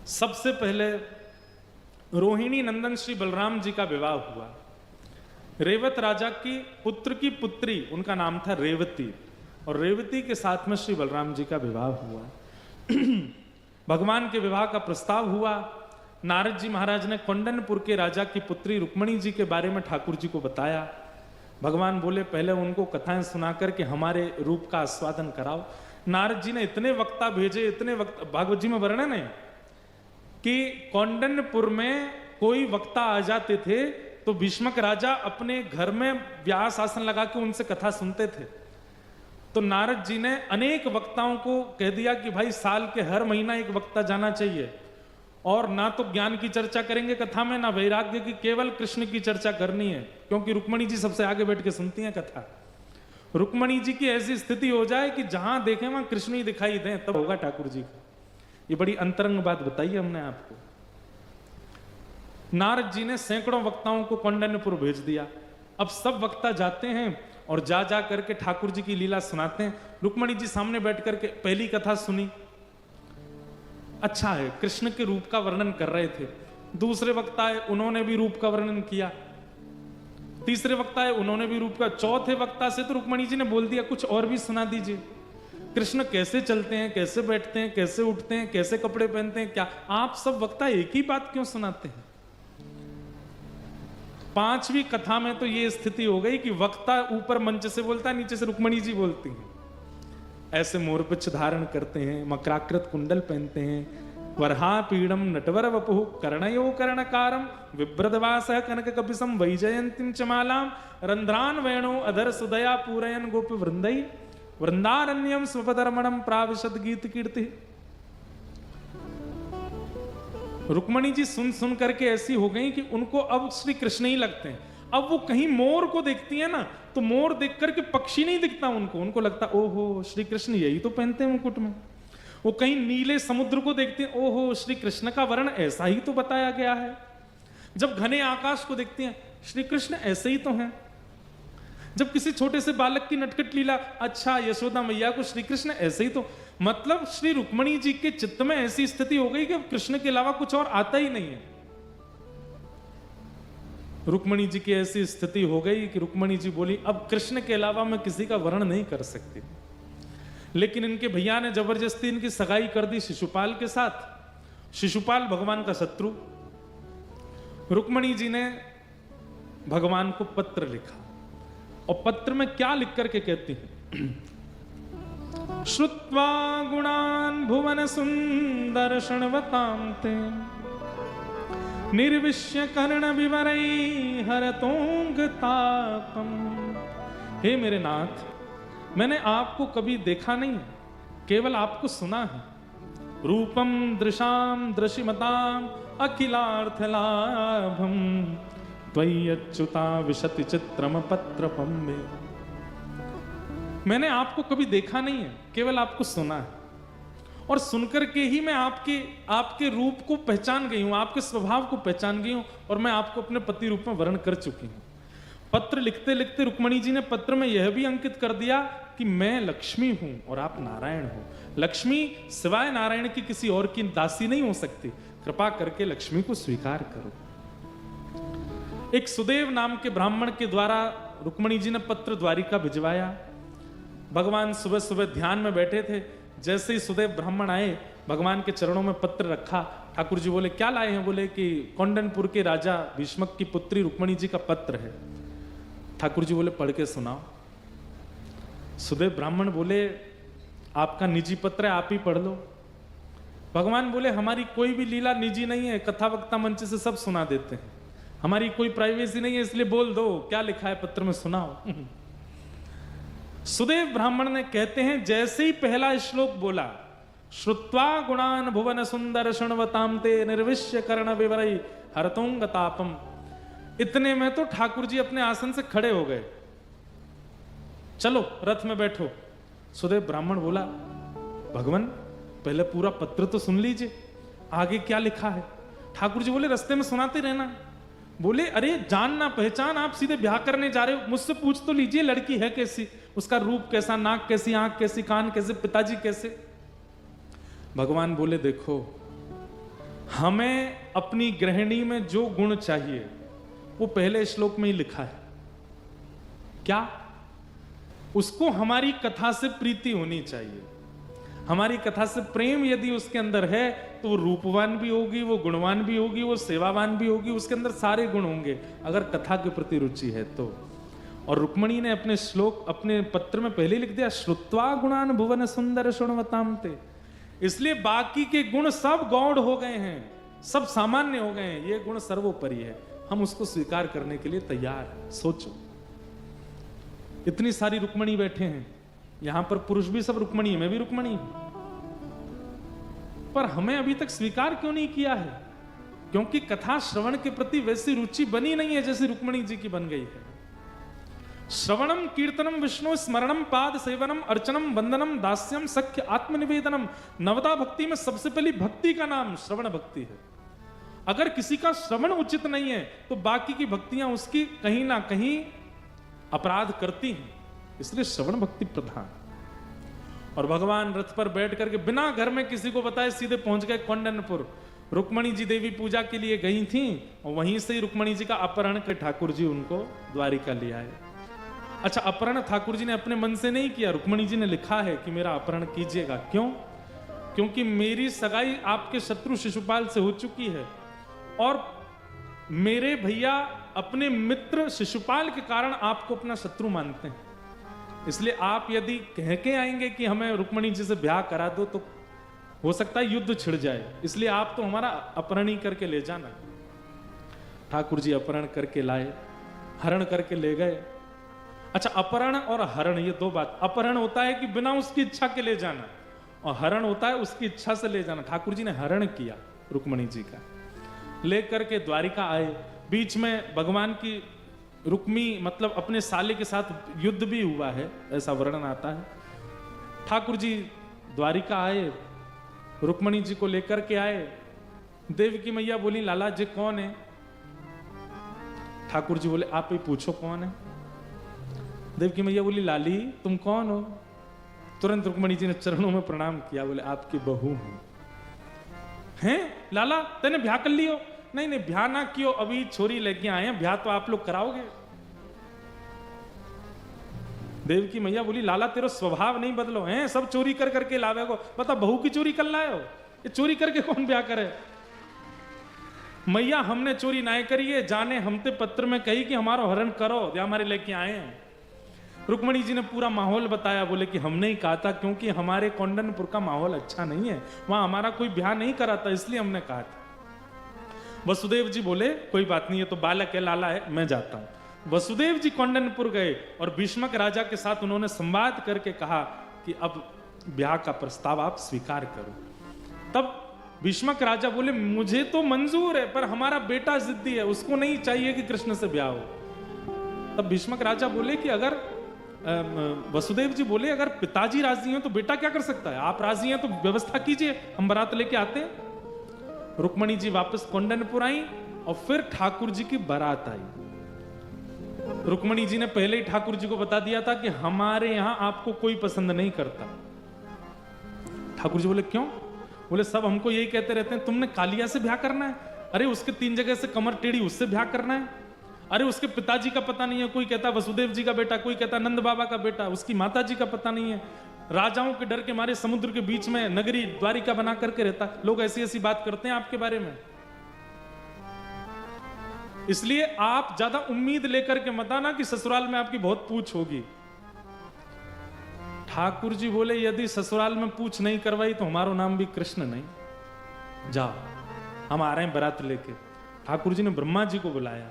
सबसे पहले रोहिणी नंदन श्री बलराम जी का विवाह हुआ। रेवत राजा की पुत्री, उनका नाम था रेवती, और रेवती के साथ में श्री बलराम जी का विवाह हुआ। भगवान के विवाह का प्रस्ताव हुआ। नारद जी महाराज ने कौंडनपुर के राजा की पुत्री रुक्मणी जी के बारे में ठाकुर जी को बताया। भगवान बोले पहले उनको कथाएं सुना करके हमारे रूप का आस्वादन कराओ। नारद जी ने इतने वक्ता भेजे, भागवत जी में वर्णन है कि कौंडनपुर में कोई वक्ता आ जाते थे तो भीष्मक राजा अपने घर में व्यास आसन लगा के उनसे कथा सुनते थे। तो नारद जी ने अनेक वक्ताओं को कह दिया कि भाई साल के हर महीना एक वक्ता जाना चाहिए, और ना तो ज्ञान की चर्चा करेंगे कथा में, ना वैराग्य की, केवल कृष्ण की चर्चा करनी है, क्योंकि रुक्मणी जी सबसे आगे बैठ के सुनती हैं कथा। रुक्मणी जी की ऐसी स्थिति हो जाए कि जहां देखें वहां कृष्ण ही दिखाई दें, तब होगा ठाकुर जी का। ये बड़ी अंतरंग बात बताई हमने आपको। नारद जी ने सैकड़ों वक्ताओं को कौंडन्यपुर भेज दिया। अब सब वक्ता जाते हैं और जा जा करके ठाकुर जी की लीला सुनाते हैं। रुक्मणी जी सामने बैठ करके पहली कथा सुनी, अच्छा है, कृष्ण के रूप का वर्णन कर रहे थे। दूसरे वक्ता है, उन्होंने भी रूप का वर्णन किया। तीसरे वक्ता है, उन्होंने भी रूप का। चौथे वक्ता से तो रुक्मणी जी ने बोल दिया कुछ और भी सुना दीजिए। कृष्ण कैसे चलते हैं, कैसे बैठते हैं, कैसे उठते हैं, कैसे कपड़े पहनते हैं, क्या आप सब वक्ता एक ही बात क्यों सुनाते हैं? पांचवी कथा में तो ये स्थिति हो गई कि वक्ता ऊपर मंच से बोलता है, नीचे से रुक्मणी जी बोलती हैं। ऐसे मोरपिच्छ धारण करते हैं, मकराकृत कुंडल पहनते हैं, वरहा पीड़म नटवर वपुः कर्णयो कर्णकारम विभ्रदवास कनक कपिसम वैजयंतीम चमालाम रंध्रान वेणो अधर सुदया पूरयन गोपी वृंदई वृंदारण्यम स्वपदरमणम प्राविशद गीत कीर्ति। रुक्मणी जी सुन सुन करके ऐसी हो गई कि उनको अब श्री कृष्ण ही लगते हैं। अब वो कहीं मोर को देखती है ना, तो मोर देख करके पक्षी नहीं दिखता उनको लगता ओहो श्री कृष्ण यही तो पहनते हैं मुकुट में। वो कहीं नीले समुद्र को देखते हैं, ओहो श्री कृष्ण का वर्ण ऐसा ही तो बताया गया है। जब घने आकाश को देखते हैं, श्री कृष्ण ऐसे ही तो हैं। जब किसी छोटे से बालक की नटखट लीला, अच्छा यशोदा मैया को श्री कृष्ण ऐसे ही तो, मतलब श्री रुक्मणी जी के चित्त में ऐसी स्थिति हो गई कि कृष्ण के अलावा कुछ और आता ही नहीं है। रुक्मणी जी की ऐसी स्थिति हो गई कि रुक्मणी जी बोली अब कृष्ण के अलावा मैं किसी का वर्ण नहीं कर सकती। लेकिन इनके भैया ने जबरदस्ती इनकी सगाई कर दी शिशुपाल के साथ। शिशुपाल भगवान का शत्रु। रुक्मणी जी ने भगवान को पत्र लिखा, और पत्र में क्या लिख करके कहती हैं, श्रुत्वा गुणान भुवन सुंदर शृण्वतां ते निर्विश्य कर्ण विवरै हरतोंग तापम। हे मेरे नाथ, मैंने आपको कभी देखा नहीं है, केवल आपको सुना है। रूपम दृशाम दृशिमताम अखिलार्थ लाभम त्वय्यच्युता विशति चित्रम पत्रपम में। मैंने आपको कभी देखा नहीं है, केवल आपको सुना है, और सुनकर के ही मैं आपके रूप को पहचान गई हूं, आपके स्वभाव को पहचान गई हूं, और मैं आपको अपने पति रूप में वर्ण कर चुकी हूं। पत्र लिखते लिखते रुक्मणी जी ने पत्र में यह भी अंकित कर दिया कि मैं लक्ष्मी हूं और आप नारायण हो। लक्ष्मी सिवाय नारायण की किसी और की दासी नहीं हो सकती, कृपा करके लक्ष्मी को स्वीकार करो। एक सुदेव नाम के ब्राह्मण के द्वारा रुक्मणी जी ने पत्र द्वारिका भिजवाया। भगवान सुबह सुबह ध्यान में बैठे थे, जैसे ही सुदेव ब्राह्मण आए, भगवान के चरणों में पत्र रखा। ठाकुर जी बोले क्या लाए हैं? बोले कि कौंडनपुर के राजा भीष्मक की पुत्री रुक्मणी जी का पत्र है। ठाकुर जी बोले पढ़ के सुनाओ। सुदेव ब्राह्मण बोले आपका निजी पत्र है, आप ही पढ़ लो। भगवान बोले हमारी कोई भी लीला निजी नहीं है, कथा वक्ता मंच से सब सुना देते हैं, हमारी कोई प्राइवेसी नहीं है, इसलिए बोल दो क्या लिखा है पत्र में, सुनाओ। सुदेव ब्राह्मण ने कहते हैं जैसे ही पहला श्लोक बोला, श्रुत्वा गुणान भुवन सुंदर शृण्वतां ते निर्विश्य कर्ण विवरै हरतोंग तापम, इतने में तो ठाकुर जी अपने आसन से खड़े हो गए। चलो रथ में बैठो। सुदेव ब्राह्मण बोला भगवान पहले पूरा पत्र तो सुन लीजिए, आगे क्या लिखा है। ठाकुर जी बोले रास्ते में सुनाते रहना। बोले अरे जान ना पहचान, आप सीधे ब्याह करने जा रहे हो, मुझसे पूछ तो लीजिए लड़की है कैसी, उसका रूप कैसा, नाक कैसी, आंख कैसी, कान कैसे, पिताजी कैसे। भगवान बोले देखो हमें अपनी गृहिणी में जो गुण चाहिए वो पहले श्लोक में ही लिखा है। क्या? उसको हमारी कथा से प्रीति होनी चाहिए, हमारी कथा से प्रेम यदि उसके अंदर है तो वो रूपवान भी होगी, वो गुणवान भी होगी, वो सेवावान भी होगी, उसके अंदर सारे गुण होंगे अगर कथा के प्रति रुचि है तो। और रुक्मणी ने अपने श्लोक अपने पत्र में पहले लिख दिया, श्रुत्वा गुणान भुवन सुंदर शृण्वताम ते। इसलिए बाकी के गुण सब गौड़ हो गए हैं, सब सामान्य हो गए हैं, ये गुण सर्वोपरि है, हम उसको स्वीकार करने के लिए तैयार हैं। सोचो इतनी सारी रुक्मणी बैठे हैं, यहां पर पुरुष भी सब रुक्मणी है, मैं भी रुक्मणी हूं, पर हमें अभी तक स्वीकार क्यों नहीं किया है? क्योंकि कथा श्रवण के प्रति वैसी रुचि बनी नहीं है जैसी रुक्मणी जी की बन गई है। श्रवणम कीर्तनम विष्णु स्मरणम पाद सेवनम अर्चनम वंदनम दास्यम सख्य आत्मनिवेदनम। नवदा भक्ति में सबसे पहली भक्ति का नाम श्रवण भक्ति है। अगर किसी का श्रवण उचित नहीं है तो बाकी की भक्तियां उसकी कहीं ना कहीं अपराध करती हैं, इसलिए श्रवण भक्ति प्रधान। और भगवान रथ पर बैठ करके बिना घर में किसी को बताए सीधे पहुंच गए कौंडन्यपुर। रुक्मणी जी देवी पूजा के लिए गई थी और वहीं से ही रुक्मणी जी का अपहरण कर ठाकुर जी उनको द्वारिका ले आए। अच्छा, अपहरण ठाकुर जी ने अपने मन से नहीं किया, रुक्मणी जी ने लिखा है कि मेरा अपहरण कीजिएगा। क्यों? क्योंकि मेरी सगाई आपके शत्रु शिशुपाल से हो चुकी है और मेरे भैया अपने मित्र शिशुपाल के कारण आपको अपना शत्रु मानते हैं, इसलिए आप यदि कह के आएंगे कि हमें रुक्मणी जी से ब्याह करा दो तो हो सकता है युद्ध छिड़ जाए, इसलिए आप तो हमारा अपहरण ही करके ले जाना। ठाकुर जी अपहरण करके लाए, हरण करके ले गए। अच्छा, अपहरण और हरण ये दो बात। अपहरण होता है कि बिना उसकी इच्छा के ले जाना और हरण होता है उसकी इच्छा से ले जाना। ठाकुर जी ने हरण किया रुक्मणी जी का, लेकर के द्वारिका आए। बीच में भगवान की रुक्मी मतलब अपने साले के साथ युद्ध भी हुआ है, ऐसा वर्णन आता है। ठाकुर जी द्वारिका आए, रुक्मणी जी को लेकर के आए। देव की मैया बोली, लाला जी कौन है? ठाकुर जी बोले, आप ही पूछो कौन है। देव की मैया बोली, लाली तुम कौन हो? तुरंत रुक्मणी जी ने चरणों में प्रणाम किया, बोले आपकी बहू हूं। हैं लाला तेने ब्याह कर लियो? नहीं नहीं ब्याह ना कियो, अभी छोरी लेके आए हैं, ब्याह तो आप लोग कराओगे। देव की मैया बोली, लाला तेरा स्वभाव नहीं बदलो हैं, सब चोरी कर करके लावे को, बता बहू की चोरी कर लाए हो? ये चोरी करके कौन ब्याह करे? मैया हमने चोरी ना करी है, जाने हमते पत्र में कही कि हमारा हरण करो, या हमारे लेके आए हैं। रुक्मणी जी ने पूरा माहौल बताया, बोले कि हमने ही कहा था क्योंकि हमारे कौंडन्यपुर का माहौल अच्छा नहीं है, वहां हमारा कोई ब्याह नहीं करा था, इसलिए हमने कहा था। वसुदेव जी बोले कोई बात नहीं, है तो बालक है, लाला है, मैं जाता हूं। वसुदेव जी कौंडन्यपुर गए और भीष्मक राजा के साथ उन्होंने संवाद करके कहा कि अब ब्याह का प्रस्ताव आप स्वीकार करो। तब भीष्मक राजा बोले, मुझे तो मंजूर है पर हमारा बेटा जिद्दी है, उसको नहीं चाहिए कि कृष्ण से ब्याह हो। तब भीष्मक राजा बोले कि अगर वसुदेव जी बोले, अगर पिताजी राजी हैं तो बेटा क्या कर सकता है, आप राजी हैं तो व्यवस्था कीजिए, हम बारात लेके आते हैं। रुक्मणी जी वापस कौंडन्यपुर आई और फिर ठाकुर जी की बारात आई। रुक्मणी जी ने पहले ही ठाकुर जी को बता दिया था कि हमारे यहां आपको कोई पसंद नहीं करता। ठाकुर जी बोले क्यों? बोले सब हमको यही कहते रहते हैं, तुमने कालिया से ब्याह करना है, अरे उसके 3 जगह से कमर टेढ़ी, उससे ब्याह करना है, अरे उसके पिताजी का पता नहीं है, कोई कहता वसुदेव जी का बेटा, कोई कहता नंद बाबा का बेटा, उसकी माता जी का पता नहीं है, राजाओं के डर के मारे समुद्र के बीच में नगरी द्वारिका बना करके रहता। लोग ऐसी ऐसी बात करते हैं आपके बारे में, इसलिए आप ज्यादा उम्मीद लेकर के मत आना कि ससुराल में आपकी बहुत पूछ होगी। ठाकुर जी बोले, यदि ससुराल में पूछ नहीं करवाई तो हमारा नाम भी कृष्ण नहीं, जाओ हम आ रहे हैं बारात लेके। ठाकुर जी ने ब्रह्मा जी को बुलाया,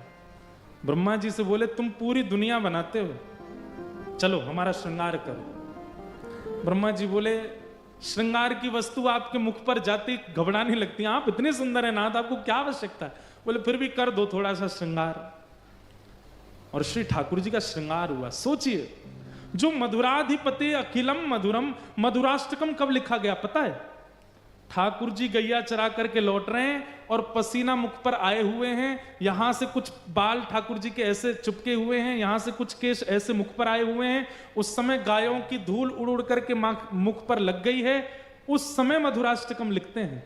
ब्रह्मा जी से बोले तुम पूरी दुनिया बनाते हो, चलो हमारा श्रृंगार करो। ब्रह्मा जी बोले, श्रृंगार की वस्तु आपके मुख पर जाती घबराने लगती, आप इतने सुंदर हैं नाथ, आपको क्या आवश्यकता है? बोले फिर भी कर दो थोड़ा सा श्रृंगार। और श्री ठाकुर जी का श्रृंगार हुआ। सोचिए, जो मधुराधिपति अखिलम मधुरम, मधुराष्टकम कब लिखा गया पता है? ठाकुर जी गैया चरा करके लौट रहे हैं और पसीना मुख पर आए हुए हैं, यहां से कुछ बाल ठाकुर जी के ऐसे चुपके हुए हैं, यहां से कुछ केश ऐसे मुख पर आए हुए हैं। उस समय गायों की धूल उड़ उड़ करके मुख पर लग गई है, उस समय मधुराष्टकम लिखते हैं।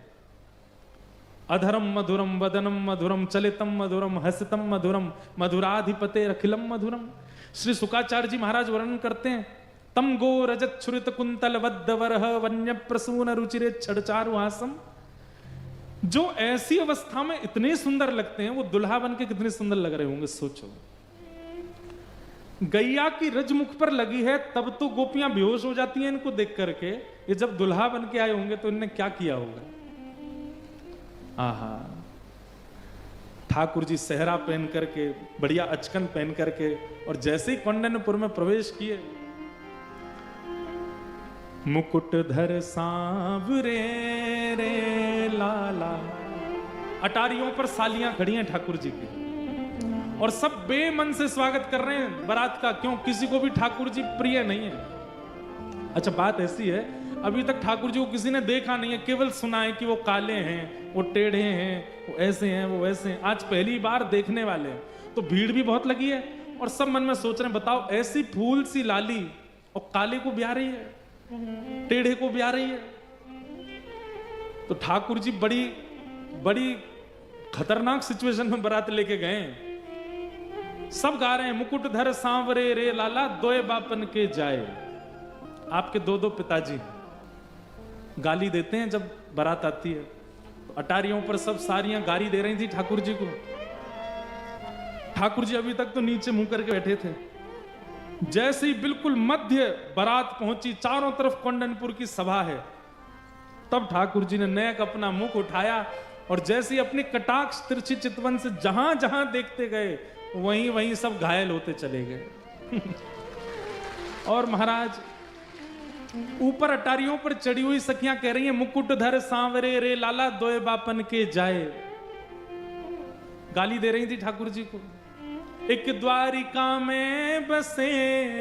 अधरम मधुरम वदनम मधुरम चलितम मधुरम हसितम मधुरम मधुराधिपते अखिलम मधुरम। श्री शुकाचार्य जी महाराज वर्णन करते हैं, तम गो रजत छुरित कुंतल वद्दवरह वन्य प्रसून रुचिरे छड़चारुहासम। जो ऐसी अवस्था में इतने सुंदर लगते हैं, वो दुल्हा बन के कितने सुंदर लग रहे होंगे, सोचो। गैया की रज मुख पर लगी है तब तो गोपियां बेहोश हो जाती हैं इनको देख करके, ये जब दुल्हा बन के आए होंगे तो इनने क्या किया होगा। आहा, ठाकुर जी सेहरा पहन करके, बढ़िया अचकन पहन करके, और जैसे ही कौंडिन्यपुर में प्रवेश किए, मुकुट धर सांवरे रे लाला। अटारियों पर सालियां खड़ी हैं ठाकुर जी की, और सब बेमन से स्वागत कर रहे हैं बारात का। क्यों? किसी को भी ठाकुर जी प्रिय नहीं है। अच्छा, बात ऐसी है, अभी तक ठाकुर जी को किसी ने देखा नहीं है, केवल सुना है कि वो काले हैं, वो टेढ़े हैं, वो ऐसे हैं, वो वैसे हैं। आज पहली बार देखने वाले हैं, तो भीड़ भी बहुत लगी है, और सब मन में सोच रहे हैं, बताओ ऐसी फूल सी लाली और काले को ब्याह रही है, टेढ़े को ब्याह रही है। तो ठाकुर जी बड़ी बड़ी खतरनाक सिचुएशन में बारात लेके गए। सब गा रहे हैं, मुकुट धर सांवरे रे लाला दोए बापन के जाए। आपके दो दो पिताजी गाली देते हैं जब बारात आती है। तो अटारियों पर सब सारियां गाली दे रही थी ठाकुर जी को। ठाकुर जी अभी तक तो नीचे मुंह करके बैठे थे। जैसे ही बिल्कुल मध्य बारात पहुंची, चारों तरफ कौंडिन्यपुर की सभा है, तब ठाकुर जी ने नेक अपना मुख उठाया, और जैसे ही अपनी कटाक्ष तिरछी चितवन से जहां जहां देखते गए, वहीं वहीं सब घायल होते चले गए। और महाराज ऊपर अटारियों पर चढ़ी हुई सखियां कह रही हैं, मुकुट धर सांवरे रे लाला दोए बापन के जाए। गाली दे रही थी ठाकुर जी को। एक द्वारिका में बसे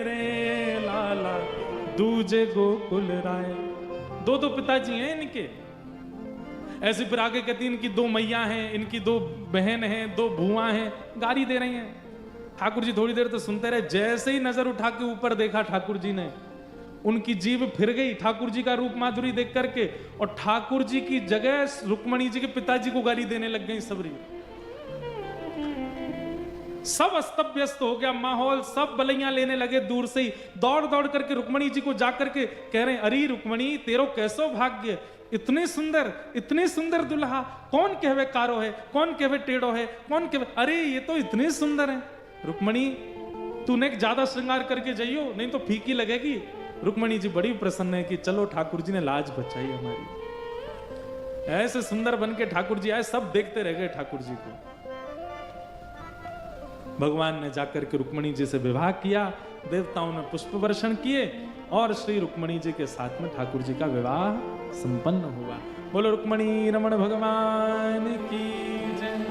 रे लाला दूजे गोकुल राय। दो दो पिताजी हैं इनके। ऐसे फिर आगे कहती इनकी दो मैया हैं, इनकी दो बहन हैं, दो भुआ हैं, गाली दे रही हैं। ठाकुर जी थोड़ी देर तो सुनते रहे। जैसे ही नजर उठा के ऊपर देखा ठाकुर जी ने, उनकी जीभ फिर गई ठाकुर जी का रूप माधुरी देख करके, और ठाकुर जी की जगह रुक्मणी जी के पिताजी को गाली देने लग गई सबरी। सब अस्त व्यस्त हो गया माहौल, सब बलैया लेने लगे। दूर से ही दौड़ दौड़ करके रुक्मणी जी को जाकर के कह रहे हैं, अरे रुक्मणी तेरो कैसो भाग्य, इतने सुंदर दुल्हा, कौन कहवे कारो है, कौन कहवे टेढ़ो है, कौन कहवे, अरे ये तो इतने सुंदर है। रुक्मणी तूने ज्यादा श्रृंगार करके जाइयो, नहीं तो फीकी लगेगी। रुक्मणी जी बड़ी प्रसन्न है कि चलो ठाकुर जी ने लाज बचाई हमारी। ऐसे सुंदर बन के ठाकुर जी आए, सब देखते रह गए ठाकुर जी को। भगवान ने जाकर के रुक्मणी जी से विवाह किया, देवताओं ने पुष्प वर्षण किए, और श्री रुक्मणी जी के साथ में ठाकुर जी का विवाह संपन्न हुआ। बोलो रुक्मणी रमण भगवान की जय।